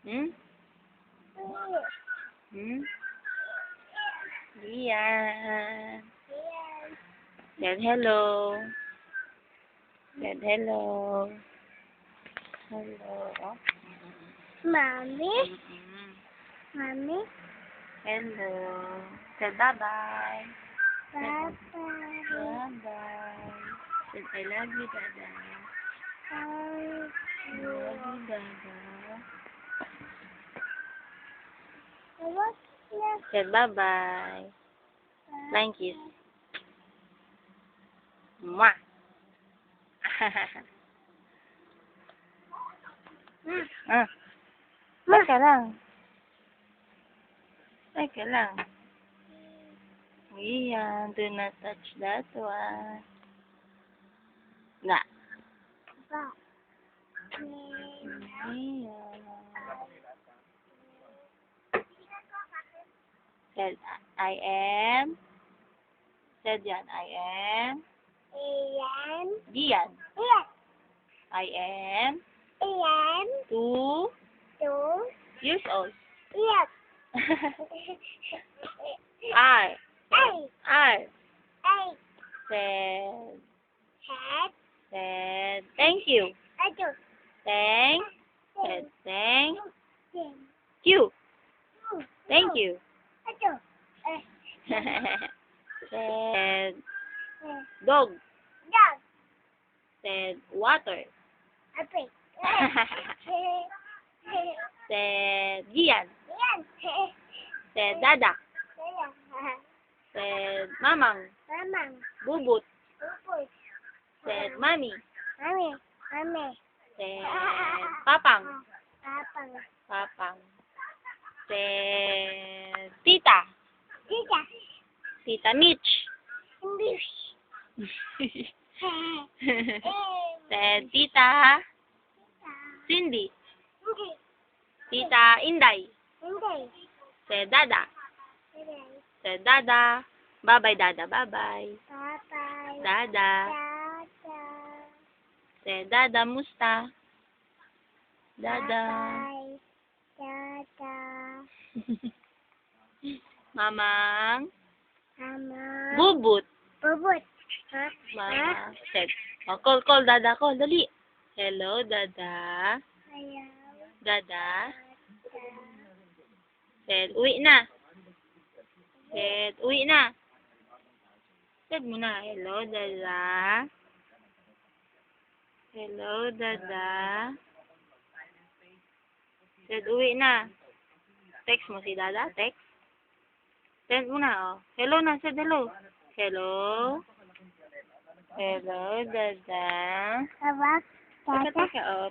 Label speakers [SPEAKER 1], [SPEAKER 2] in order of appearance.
[SPEAKER 1] Hmm? Hmm? Rian. Said hello. Said hello. Hello. Oh.
[SPEAKER 2] Mommy?
[SPEAKER 1] Mm-mm.
[SPEAKER 2] Mommy?
[SPEAKER 1] Hello. Said bye-bye.
[SPEAKER 2] Bye-bye.
[SPEAKER 1] Bye-bye. Said I love you, Dada. I love you, Dada.
[SPEAKER 2] What's next?
[SPEAKER 1] Said bye-bye. Flying kiss. Mwah! Ah. Teka lang. Teka lang. Rian, do not touch that one. Na.
[SPEAKER 2] Ba.
[SPEAKER 1] Rian. Said, I am. Said yan, I am.
[SPEAKER 2] Ian.
[SPEAKER 1] Rian.
[SPEAKER 2] Yes.
[SPEAKER 1] I am
[SPEAKER 2] Ian.
[SPEAKER 1] 2
[SPEAKER 2] Two.
[SPEAKER 1] years old.
[SPEAKER 2] Yes.
[SPEAKER 1] I.
[SPEAKER 2] Eight.
[SPEAKER 1] I.
[SPEAKER 2] Eight.
[SPEAKER 1] Said.
[SPEAKER 2] Head.
[SPEAKER 1] Said, thank you.
[SPEAKER 2] Two.
[SPEAKER 1] Thank. Said, thank
[SPEAKER 2] Two.
[SPEAKER 1] you. Thank you.
[SPEAKER 2] Two.
[SPEAKER 1] Said, dog.
[SPEAKER 2] Dog.
[SPEAKER 1] Said, water.
[SPEAKER 2] A pig.
[SPEAKER 1] Said, Gian.
[SPEAKER 2] Ian.
[SPEAKER 1] Said, dada. Said, mamang.
[SPEAKER 2] Mama.
[SPEAKER 1] Bubut.
[SPEAKER 2] Pupus.
[SPEAKER 1] Said, mami.
[SPEAKER 2] Mommy. Mommy.
[SPEAKER 1] Said, papang.
[SPEAKER 2] Papa.
[SPEAKER 1] Papang. Said, tita.
[SPEAKER 2] Tita.
[SPEAKER 1] Tita Mitch.
[SPEAKER 2] English.
[SPEAKER 1] Said, tita Cindy. Tita Inday. Said, dada. Said, dada. Bye-bye, dada. Bye-bye.
[SPEAKER 2] Bye-bye.
[SPEAKER 1] Dada. Said, dada, musta? Dada.
[SPEAKER 2] Bye-bye. Dada.
[SPEAKER 1] Mamang.
[SPEAKER 2] Mama.
[SPEAKER 1] Bubut.
[SPEAKER 2] Bubut.
[SPEAKER 1] Mama. Said, oh, call, dada, call. Dali. Hello, dada.
[SPEAKER 2] Ayaw.
[SPEAKER 1] Dada. Said, uwi na. Said, uwi na. Said mo na, hello, dada. Hello, dada. Said, uwi na. Text mo si dada, text. Send mo na, oh. Hello na, said hello. Hello. Hello, dada.
[SPEAKER 2] Tawag.
[SPEAKER 1] Teka,
[SPEAKER 2] Dada.
[SPEAKER 1] oh.